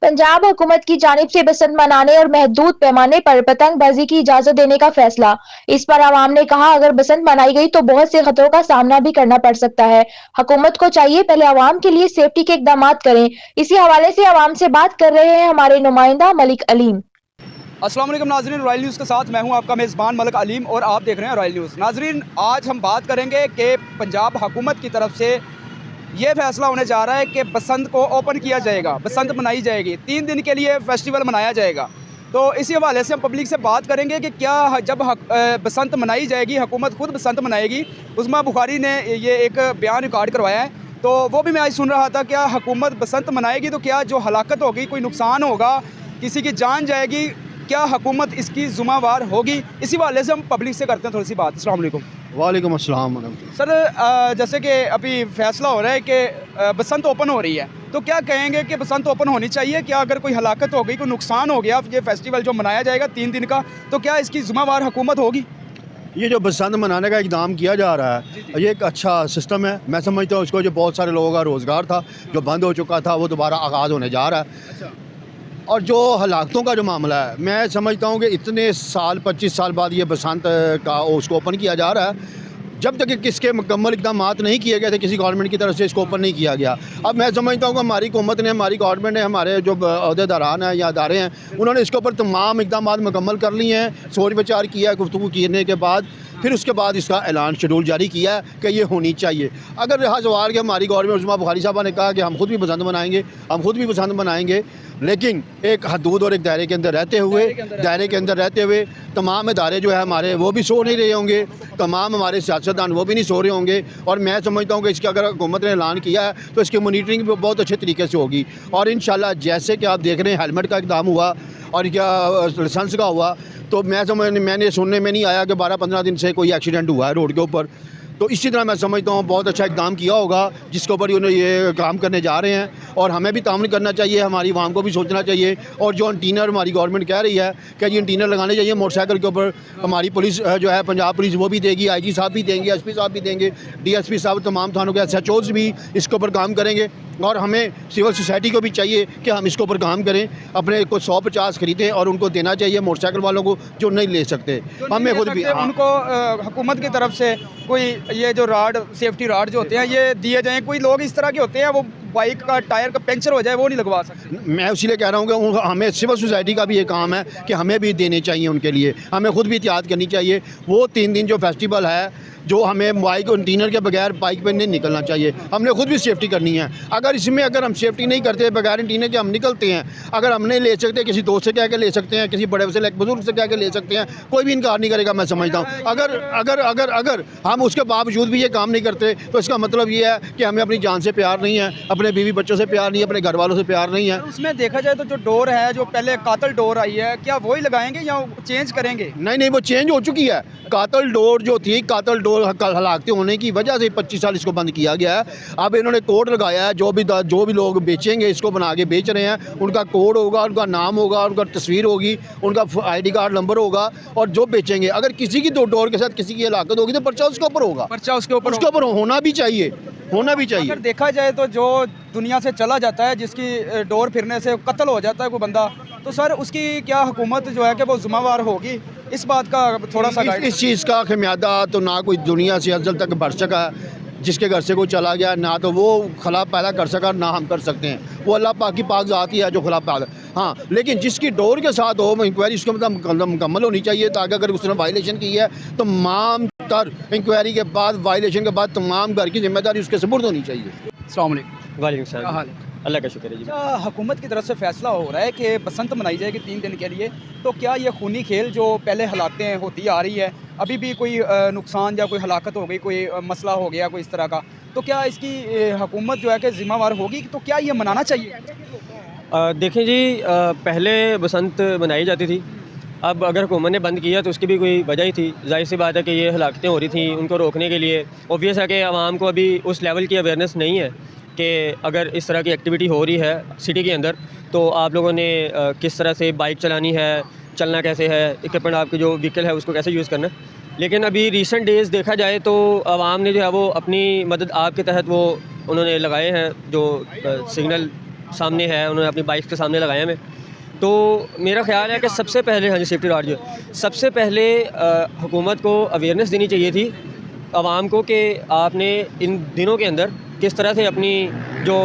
पंजाब हुकूमत की जानिब से बसंत मनाने और महदूद पैमाने पर पतंगबाजी की इजाजत देने का फैसला। इस पर आवाम ने कहा, अगर बसंत मनाई गई तो बहुत से खतरों का सामना भी करना पड़ सकता है। हुकूमत को चाहिए पहले आवाम के लिए सेफ्टी के इकदाम करें। इसी हवाले से आवाम से बात कर रहे हैं हमारे नुमाइंदा मलिक अलीम। अस्सलाम वालेकुम नाज़रीन, रॉयल न्यूज़ के साथ मैं हूं आपका मेज़बान मलिक अलीम और आप देख रहे हैं रॉयल न्यूज़। नाज़रीन, आज हम बात करेंगे कि पंजाब हुकूमत की तरफ से ये फैसला होने जा रहा है कि बसंत को ओपन किया जाएगा, बसंत मनाई जाएगी, 3 दिन के लिए फेस्टिवल मनाया जाएगा। तो इसी हवाले से हम पब्लिक से बात करेंगे कि क्या जब बसंत मनाई जाएगी, हुकूमत खुद बसंत मनाएगी। उस्मा बुखारी ने ये एक बयान रिकॉर्ड करवाया है, तो वो भी मैं आज सुन रहा था। क्या हुकूमत बसंत मनाएगी तो क्या जो हलाकत होगी, कोई नुकसान होगा, किसी की जान जाएगी, क्या हुकूमत इसकी ज़िम्मेवार होगी? इसी हवाले से हम पब्लिक से करते हैं थोड़ी सी बात। अस्सलाम वालेकुम। वालेकुम अस्सलाम। सर, जैसे कि अभी फैसला हो रहा है कि बसंत ओपन हो रही है, तो क्या कहेंगे कि बसंत ओपन होनी चाहिए? क्या अगर कोई हलाकत हो गई, कोई नुकसान हो गया, ये फेस्टिवल जो मनाया जाएगा 3 दिन का, तो क्या इसकी ज़िम्मेवार हुकूमत होगी? ये जो बसंत मनाने का इक़दाम किया जा रहा है, ये एक अच्छा सिस्टम है। मैं समझता हूँ इसको, जो बहुत सारे लोगों का रोज़गार था जो बंद हो चुका था, वो दोबारा आगाज़ होने जा रहा है। अच्छा। और जो हलाकतों का जो मामला है, मैं समझता हूँ कि इतने साल 25 साल बाद ये बसंत का उसको ओपन किया जा रहा है। जब तक किसके मुकम्मल इक़दाम नहीं किए गए थे, किसी गवर्नमेंट की तरफ से इसको ओपन नहीं किया गया। अब मैं समझता हूँ कि हमारी हुकूमत ने, हमारी गवर्नमेंट ने, हमारे जो अहदेदारान हैं या अदारे हैं, उन्होंने इसके ऊपर तमाम इक़दाम मुकम्मल कर लिए हैं, सोच विचार किया है, गुफ्तगू करने के बाद फिर उसके बाद इसका ऐलान शेड्यूल जारी किया है कि ये होनी चाहिए। अगर रहा सवाल कि हमारी गवर्नमेंट, उस्मा बुखारी साहबा ने कहा कि हम खुद भी बसंत मनाएंगे, हम खुद भी बसंत मनाएंगे, लेकिन एक हदूद और एक दायरे के अंदर रहते हुए तमाम इदारे जो है हमारे, वो भी सो नहीं रहे होंगे, तमाम हमारे सियासतदान वो भी नहीं सो रहे होंगे। और मैं समझता हूँ कि इसका अगर हुकूमत ने ऐलान किया है तो इसकी मॉनिटरिंग भी बहुत अच्छे तरीके से होगी। और इंशाल्लाह जैसे कि आप देख रहे हैं, हेलमेट का इक़दाम हुआ और क्या लाइसेंस का हुआ, तो मैंने सुनने में नहीं आया कि 12-15 दिन से कोई एक्सीडेंट हुआ है रोड के ऊपर। तो इसी तरह मैं समझता हूँ बहुत अच्छा इक़दाम किया होगा जिसके ऊपर उन्हें ये काम करने जा रहे हैं। और हमें भी तामील करना चाहिए, हमारी आवाम को भी सोचना चाहिए। और जो एंटीनर हमारी गवर्नमेंट कह रही है कि ये एंटीनर लगाने चाहिए मोटरसाइकिल के ऊपर, हमारी पुलिस जो है पंजाब पुलिस वो भी देगी, IG साहब भी देंगे, SP साहब भी देंगे, DSP साहब, तमाम थानों के SHOs भी इसके ऊपर काम करेंगे। और हमें सिविल सोसाइटी को भी चाहिए कि हम इसके ऊपर काम करें, अपने को 150 खरीदें और उनको देना चाहिए मोटरसाइकिल वालों को जो नहीं ले सकते। हमें खुद भी उनको हुकूमत की तरफ से कोई ये जो राड, सेफ्टी राड जो होते हैं, ये दिए जाएँ। कोई लोग इस तरह के होते हैं, वो बाइक का टायर का पंचर हो जाए, वो नहीं लगवा सकते। मैं इसीलिए कह रहा हूँ कि हमें सिविल सोसाइटी का भी ये काम है कि हमें भी देने चाहिए उनके लिए, हमें खुद भी एहतियात करनी चाहिए। वो 3 दिन जो फेस्टिवल है, जो हमें बाइक कंटेनर के बगैर बाइक पर नहीं निकलना चाहिए, हमने खुद भी सेफ्टी करनी है। अगर हम सेफ्टी नहीं करते, बगैर कंटेनर के हम निकलते हैं, अगर हम नहीं ले सकते, किसी दोस्त से कह के ले सकते हैं, किसी बड़े से बुजुर्ग से कह के ले सकते हैं, कोई भी इनकार नहीं करेगा। मैं समझता हूँ अगर हम उसके बावजूद भी ये काम नहीं करते तो इसका मतलब ये है कि हमें अपनी जान से प्यार नहीं है, अपने बीवी बच्चों से प्यार नहीं है, अपने घर वालों से प्यार नहीं है। उसमें देखा जाए तो जो डोर है, जो पहले कातल डोर आई है, क्या वही लगाएंगे या चेंज करेंगे? नहीं, वो चेंज हो चुकी है। कातल डोर जो थी, कातल डोर हलाकतें होने की वजह से 25 साल इसको बंद किया गया है। अब इन्होंने कोड लगाया है, जो भी लोग बेचेंगे, इसको बना के बेच रहे हैं, उनका कोड होगा, उनका नाम होगा, उनका तस्वीर होगी, उनका ID कार्ड नंबर होगा। और जो बेचेंगे, अगर किसी की डोर के साथ किसी की हलाकत होगी तो पर्चा उसके ऊपर होगा, पर्चा उसके ऊपर होना भी चाहिए। अगर देखा जाए तो जो दुनिया से चला जाता है, जिसकी डोर फिरने से कत्ल हो जाता है कोई बंदा, तो सर उसकी क्या हुकूमत जो है कि वो जिम्मेवार होगी? इस बात का थोड़ा सा इस चीज़ का खमियादा तो ना कोई दुनिया से अजल तक बढ़ सका। जिसके घर से कोई चला गया, ना तो वो खला पैदा कर सका, ना हम कर सकते हैं। वो अल्लाह पाक की पाक ज़ात ही है जो खला पैदा। हाँ, लेकिन जिसकी डोर के साथ हो, इंक्वायरी उसके मतलब मुकम्मल होनी चाहिए, ताकि अगर उसने वायलेशन की है तो तमाम तर इंक्वायरी के बाद, वायलेशन के बाद तमाम घर की जिम्मेदारी उसके सुपुर्द होनी चाहिए। अस्सलाम वालेकुम। वालेकुम सलाम। अल्लाह का शुक्र है जी। हुकूमत की तरफ से फैसला हो रहा है कि बसंत मनाई जाएगी 3 दिन के लिए, तो क्या ये खूनी खेल जो पहले हलाकतें होती आ रही है, अभी भी कोई नुकसान या कोई हलाकत हो गई, कोई मसला हो गया कोई इस तरह का, तो क्या इसकी हुकूमत जो है कि जिम्मेवार होगी? तो क्या ये मनाना चाहिए? देखें जी, पहले बसंत मनाई जाती थी, अब अगर हुकूमत ने बंद किया तो उसकी भी कोई वजह ही थी। जाहिर सी बात है कि ये हलाकतें हो रही थी, उनको रोकने के लिए ऑब्वियस है कि आवाम को अभी उस लेवल की अवेयरनेस नहीं है कि अगर इस तरह की एक्टिविटी हो रही है सिटी के अंदर तो आप लोगों ने किस तरह से बाइक चलानी है, चलना कैसे है, इक्विपमेंट आपकी जो व्हीकल है उसको कैसे यूज़ करना है। लेकिन अभी रीसेंट डेज़ देखा जाए तो आवाम ने जो है वो अपनी मदद आपके तहत वो उन्होंने लगाए हैं जो सिग्नल सामने है, उन्होंने अपनी बाइक के सामने लगाए हमें। तो मेरा ख्याल है कि सबसे पहले, हाँ जी, सेफ्टी रॉड जो सबसे पहले हुकूमत को अवेयरनेस देनी चाहिए थी आवाम को कि आपने इन दिनों के अंदर किस तरह से अपनी जो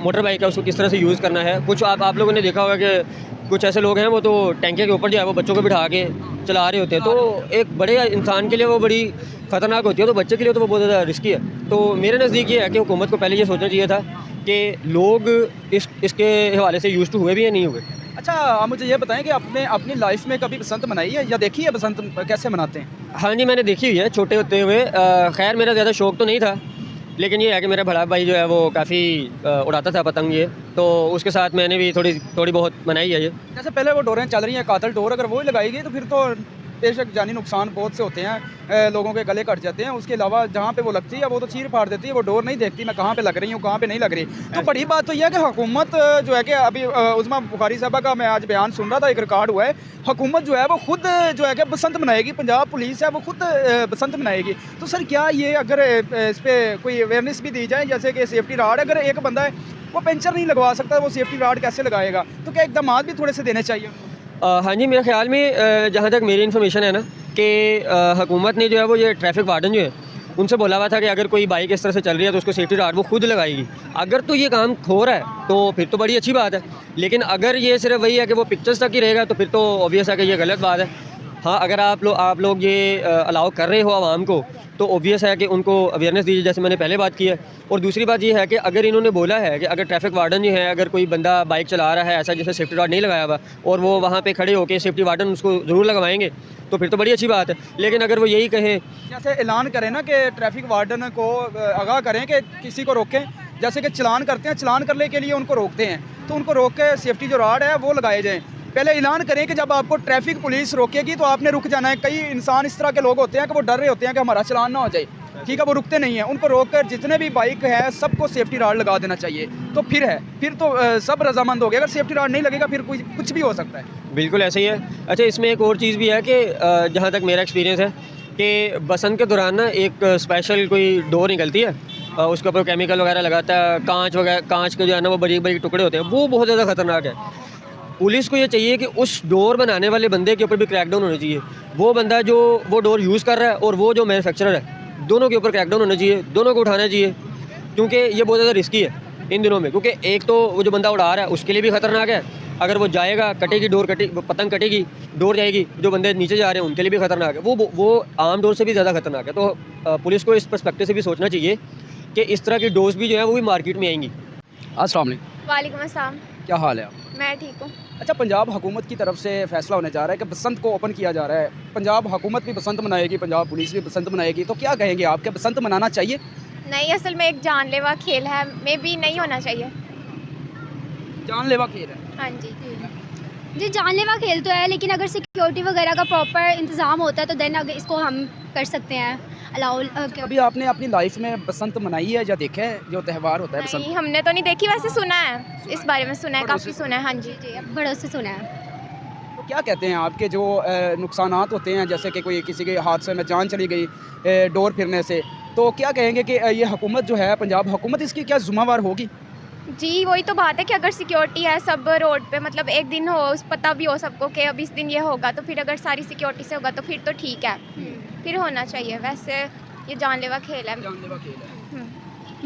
मोटर बाइक है उसको किस तरह से यूज़ करना है। कुछ आप लोगों ने देखा होगा कि कुछ ऐसे लोग हैं वो तो टैंके के ऊपर जो है वो बच्चों को बिठा के चला रहे होते हैं, तो एक बड़े इंसान के लिए वो बड़ी ख़तरनाक होती है, तो बच्चे के लिए तो वो बहुत ज़्यादा रिस्की है। तो मेरे नज़दीक ये है कि हुकूमत को पहले ये सोचना चाहिए था कि लोग इसके हवाले से यूज़ टू हुए भी या नहीं हुए। अच्छा, आप मुझे ये बताएं कि आपने अपनी लाइफ में कभी बसंत मनाई है या देखी है बसंत कैसे मनाते हैं? हाँ जी, मैंने देखी हुई है छोटे होते हुए। खैर मेरा ज़्यादा शौक़ तो नहीं था, लेकिन ये है कि मेरा बड़ा भाई जो है वो काफ़ी उड़ाता था पतंग, ये तो उसके साथ मैंने भी थोड़ी बहुत मनाई है। ये जैसे पहले वो डोरें चल रही हैं, कातल डोर, अगर वो ही लगाई गई तो फिर तो बेशक जानी नुकसान बहुत से होते हैं, लोगों के गले कट जाते हैं। उसके अलावा जहाँ पे वो लगती है वो तो चीर फाड़ देती है, वो डोर नहीं देखती मैं कहाँ पे लग रही हूँ कहाँ पे नहीं लग रही। तो बड़ी बात तो यह है कि हुकूमत जो है कि अभी उस्मा बुखारी साहबा का मैं आज बयान सुन रहा था, एक रिकॉर्ड हुआ है, हुकूमत जो है वो खुद जो है कि बसंत मनाएगी, पंजाब पुलिस है वो खुद बसंत मनाएगी। तो सर क्या ये अगर इस पर कोई अवेयरनेस भी दी जाए, जैसे कि सेफ्टी राड, अगर एक बंदा है वो पंचर नहीं लगवा सकता, वो सेफ्टी राड कैसे लगाएगा, तो क्या इकदाम भी थोड़े से देने चाहिए? हाँ जी, मेरे ख्याल में जहाँ तक मेरी इन्फॉर्मेशन है ना कि हुकूमत ने जो है वो ये ट्रैफिक वार्डन जो है उनसे बोला हुआ था कि अगर कोई बाइक इस तरह से चल रही है तो उसको सेफ्टी राड वो खुद लगाएगी। अगर तो ये काम हो रहा है तो फिर तो बड़ी अच्छी बात है, लेकिन अगर ये सिर्फ वही है कि वो पिक्चर्स तक ही रहेगा तो फिर तो ऑब्वियस है कि ये गलत बात है। हाँ, अगर आप लोग ये अलाउ कर रहे हो आवाम को तो ऑब्वियस है कि उनको अवेयरनेस दीजिए, जैसे मैंने पहले बात की है। और दूसरी बात ये है कि अगर इन्होंने बोला है कि अगर ट्रैफिक वार्डन जो है, अगर कोई बंदा बाइक चला रहा है ऐसा जैसे सेफ्टी राड नहीं लगाया हुआ और वो वहाँ पे खड़े होकर सेफ्टी वार्डन उसको ज़रूर लगवाएंगे तो फिर तो बड़ी अच्छी बात है। लेकिन अगर वो यही कहें, जैसे ऐलान करें ना कि ट्रैफिक वार्डन को आगाह करें कि किसी को रोकें, जैसे कि चलान करते हैं, चलान करने के लिए उनको रोकते हैं तो उनको रोक के सेफ्टी जो राड है वो लगाए जाएँ। पहले ऐलान करें कि जब आपको ट्रैफिक पुलिस रोकेगी तो आपने रुक जाना है। कई इंसान इस तरह के लोग होते हैं कि वो डर रहे होते हैं कि हमारा चलान ना हो जाए, ठीक है, वो रुकते नहीं हैं। उनको रोककर जितने भी बाइक है सबको सेफ्टी राड लगा देना चाहिए, तो फिर तो सब रजामंद हो गए। अगर सेफ्टी राड नहीं लगेगा फिर कुछ भी हो सकता है। बिल्कुल ऐसे ही है। अच्छा, इसमें एक और चीज़ भी है कि जहाँ तक मेरा एक्सपीरियंस है कि बसंत के दौरान ना एक स्पेशल कोई डोर निकलती है, उसके ऊपर केमिकल वगैरह लगाता है, कांच के जो है ना वो बड़ी बड़ी टुकड़े होते हैं, वो बहुत ज़्यादा ख़तरनाक है। पुलिस को ये चाहिए कि उस डोर बनाने वाले बंदे के ऊपर भी क्रैकडाउन होना चाहिए। वो बंदा जो वो डोर यूज़ कर रहा है और वो जो मैन्युफैक्चरर है, दोनों के ऊपर क्रैकडाउन होना चाहिए, दोनों को उठाना चाहिए, क्योंकि ये बहुत ज़्यादा रिस्की है इन दिनों में। क्योंकि एक तो वो जो बंदा उड़ा रहा है उसके लिए भी ख़तरनाक है, अगर वो जाएगा कटेगी डोर, पतंग कटेगी, डोर जाएगी, जो बंदे नीचे जा रहे हैं उनके लिए भी ख़तरनाक है, वो आम डोर से भी ज़्यादा ख़तरनाक है। तो पुलिस को इस पर्सपेक्टिव से भी सोचना चाहिए कि इस तरह की डोर्स भी जो है वो भी मार्केट में आएंगी। अस्सलाम वालेकुम। वालेकुम अस्सलाम। क्या हाल है आप? मैं ठीक हूँ। अच्छा, पंजाब हुकूमत की तरफ से फैसला होने जा रहा है कि बसंत को ओपन किया जा रहा है, पंजाब हुकूमत भी बसंत मनाएगी, पंजाब पुलिस भी बसंत मनाएगी, तो क्या कहेंगे आप, क्या बसंत मनाना चाहिए? नहीं, असल में एक जानलेवा खेल है, मे भी नहीं होना चाहिए। जानलेवा खेल है? हाँ जी जी, जानलेवा खेल तो है, लेकिन अगर सिक्योरिटी वगैरह का प्रॉपर इंतज़ाम होता है तो देन अगर इसको हम कर सकते हैं अलाउ। अभी आपने अपनी लाइफ में बसंत मनाई है या देखा है जो त्यौहार होता है बसंत? नहीं, हमने तो नहीं देखी, वैसे सुना है, इस बारे में सुना है, काफ़ी सुना है। हाँ जी जी, बड़ों से सुना है। तो क्या कहते हैं आपके जो नुकसानात होते हैं, जैसे कि कोई किसी के हादसे में जान चली गई डोर फिरने से, तो क्या कहेंगे कि ये हुकूमत जो है पंजाब हुकूमत इसकी क्या ज़िम्मेवार होगी? जी, वही तो बात है कि अगर सिक्योरिटी है सब रोड पे, मतलब एक दिन हो पता भी हो सबको कि अब इस दिन ये होगा, तो फिर अगर सारी सिक्योरिटी से होगा तो फिर तो ठीक है, फिर होना चाहिए। वैसे ये जानलेवा खेल है। जानलेवा खेल है।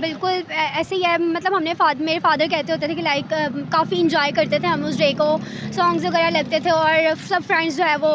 बिल्कुल ऐसे ही है। मतलब मेरे फादर कहते होते थे कि लाइक काफ़ी इंजॉय करते थे हम उस डे को, सॉन्ग्स वगैरह लगते थे और सब फ्रेंड्स जो है वो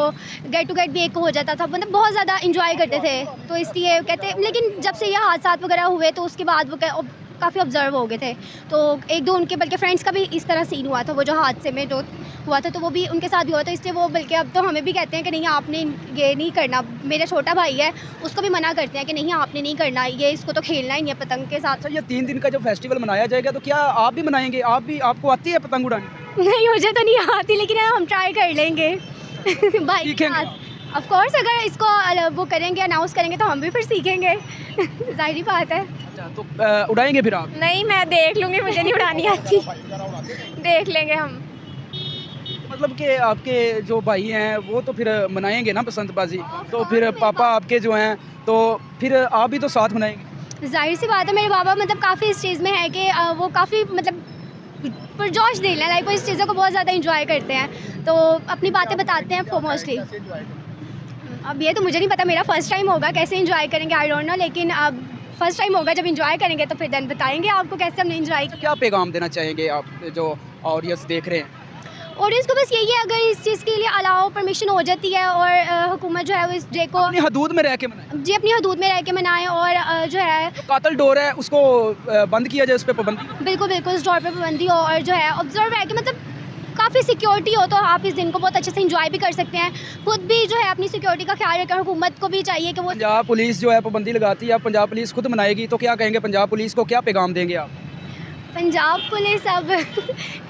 गेट टू गेट भी एक हो जाता था, मतलब बहुत ज़्यादा इंजॉय करते थे। तो इसलिए कहते, लेकिन जब से ये हादसा वगैरह हुए तो उसके बाद वो काफ़ी ऑब्जर्व हो गए थे, तो एक दो उनके बल्कि फ्रेंड्स का भी इस तरह सीन हुआ था, वो जो हादसे में जो हुआ था तो वो भी उनके साथ भी हुआ था। इसलिए वो बल्कि अब तो हमें भी कहते हैं कि नहीं आपने ये नहीं करना। मेरा छोटा भाई है, उसको भी मना करते हैं कि नहीं आपने नहीं करना, ये इसको तो खेलना ही नहीं है पतंग के साथ। अच्छा, ये 3 दिन का जो फेस्टिवल मनाया जाएगा तो क्या आप भी मनाएंगे? आपको आती है पतंग उड़ानी? नहीं, मुझे तो नहीं आती, लेकिन हम ट्राई कर लेंगे भाई के साथ। ऑफ कोर्स अगर इसको वो करेंगे, अनाउंस करेंगे तो हम भी फिर सीखेंगे जाहिर बात है। अच्छा, तो उड़ाएंगे फिर आप? नहीं, मैं देख लूँगी, मुझे नहीं उड़ानी आती, देख लेंगे हम। मतलब कि आपके जो भाई हैं वो तो फिर मनाएंगे ना बसंतबाजी, तो फिर पापा आपके जो हैं तो फिर आप भी तो साथ मनाएंगे? जाहिर सी बात है, मेरे बाबा मतलब काफ़ी इस चीज़ में है कि वो काफ़ी मतलब पुरजोश दिल है, लाइक वो इस चीज़ों को बहुत ज़्यादा इंजॉय करते हैं, तो अपनी बातें बताते हैं फोमोस्टली। अब ये तो मुझे नहीं पता, मेरा फर्स्ट टाइम होगा, कैसे इंजॉय करेंगे आई डोंट नो, लेकिन अब फर्स्ट टाइम होगा, जब इंजॉय करेंगे तो फिर देन बताएंगे आपको कैसे हमने इंजॉय किया। क्या पैगाम देना चाहेंगे आप जो ऑडियंस देख रहे हैं? ऑडियंस को बस यही है, अगर इस चीज़ के लिए अलाउ परमिशन हो जाती है और हुकूमत जो है वो इस डे को अपनी हदूद में रह के मनाएं। जी अपनी हदूद में रह के मनाएं, और जो है जो कातल डोर है उसको बंद किया जाए, उस पर पाबंदी। बिल्कुल बिल्कुल उस डोर पर पाबंदी हो, और जो है ऑब्जर्व है कि मतलब काफ़ी सिक्योरिटी हो, तो आप इस दिन को बहुत अच्छे से इंजॉय भी कर सकते हैं। खुद भी जो है अपनी सिक्योरिटी का ख्याल रखें, हुकूमत को भी चाहिए कि वो पंजाब पुलिस जो है पाबंदी लगाती है, अब पंजाब पुलिस खुद मनाएगी, तो क्या कहेंगे पंजाब पुलिस को, क्या पैगाम देंगे आप? पंजाब पुलिस अब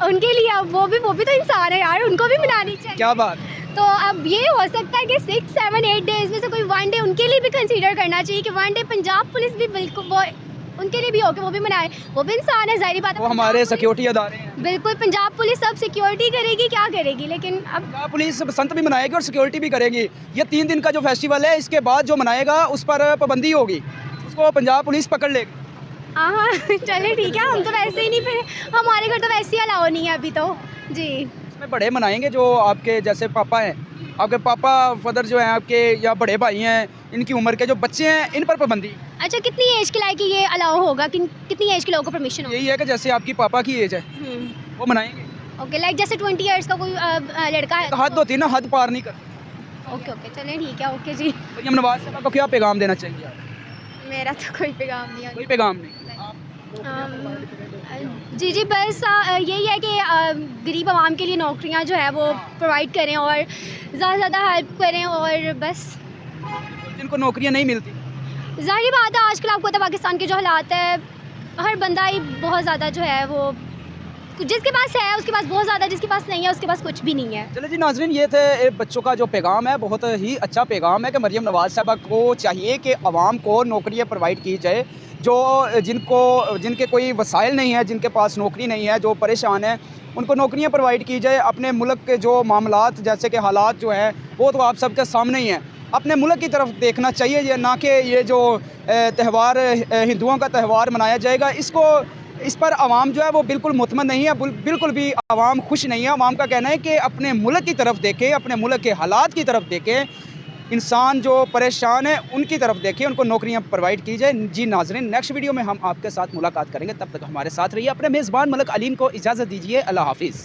उनके लिए, अब वो भी तो इंसान है यार, उनको भी मनानी चाहिए। क्या बात? तो अब ये हो सकता है कि 6, 7, 8 डेज़ में से कोई 1 डे उनके लिए भी कंसीडर करना चाहिए कि 1 डे पंजाब पुलिस भी बिल्कुल वो उनके लिए भी हो कि वो भी मनाए, वो भी इंसान है, ज़ाहिर बात है। वो हमारे सिक्योरिटी अदारे हैं। बिल्कुल पंजाब पुलिस सब सिक्योरिटी करेगी, क्या करेगी, लेकिन अब पंजाब पुलिस बसंत भी मनाएगी और सिक्योरिटी भी करेगी। ये 3 दिन का जो फेस्टिवल है, इसके बाद जो मनाएगा उस पर पाबंदी होगी, उसको पंजाब पुलिस पकड़ लेगी। हाँ चले ठीक है, हम तो वैसे ही नहीं, फिर हमारे घर तो वैसे ही अलाउ नहीं है अभी तो जी। इसमें बड़े मनाएंगे जो आपके जैसे पापा हैं, आपके पापा फादर जो हैं आपके, या बड़े भाई हैं, इनकी उम्र के जो बच्चे हैं, इन पर पाबंदी। अच्छा कितनी एज के लायक ये अलाउ होगा, कितनी एज के लोगों को परमिशन होगी? यही है कि जैसे आपकी पापा की एज है वो मनाएंगे। ओके, लाइक जैसे 20 इयर्स का कोई लड़का है, तो हद होती है ना, हद पार नहीं करते। ओके ओके चलें ठीक है, ओके जी। मरियम नवाज साहब को क्या पैगाम देना चाहिए आप? मेरा तो कोई पैगाम नहीं है। कोई पैगाम नहीं। जी जी बस यही है कि गरीब आवाम के लिए नौकरियां जो है वो प्रोवाइड करें और ज़्यादा से ज़्यादा हेल्प करें, और बस जिनको नौकरियां नहीं मिलती, ज़ाहिर बात है आजकल आपको पता पाकिस्तान के जो हालात है, हर बंदा ही बहुत ज़्यादा जो है वो, जिसके पास है उसके पास बहुत ज़्यादा, जिसके पास नहीं है उसके पास कुछ भी नहीं है। चलो जी नाजरीन, ये थे बच्चों का जो पैगाम है, बहुत ही अच्छा पैगाम है कि मरियम नवाज साहबा को चाहिए कि आवाम को नौकरियाँ प्रोवाइड की जाए, जो जिनके कोई वसाइल नहीं है, जिनके पास नौकरी नहीं है, जो परेशान है, उनको नौकरियां प्रोवाइड की जाए। अपने मुल्क के जो मामलात जैसे कि हालात जो हैं वो तो आप सबके सामने ही हैं, अपने मुल्क की तरफ देखना चाहिए, ये ना कि ये जो त्यौहार हिंदुओं का त्यौहार मनाया जाएगा, इस पर आवाम जो है वो बिल्कुल मुतमन नहीं है, बिल्कुल भी आवाम खुश नहीं है। आवाम का कहना है कि अपने मुल्क की तरफ देखें, अपने मुल्क के हालात की तरफ देखें, इंसान जो परेशान है उनकी तरफ देखें, उनको नौकरियां प्रोवाइड की जाए। जी नाजरीन, नेक्स्ट वीडियो में हम आपके साथ मुलाकात करेंगे, तब तक हमारे साथ रहिए। अपने मेज़बान मलक अलीम को इजाज़त दीजिए। अल्लाह हाफिज़।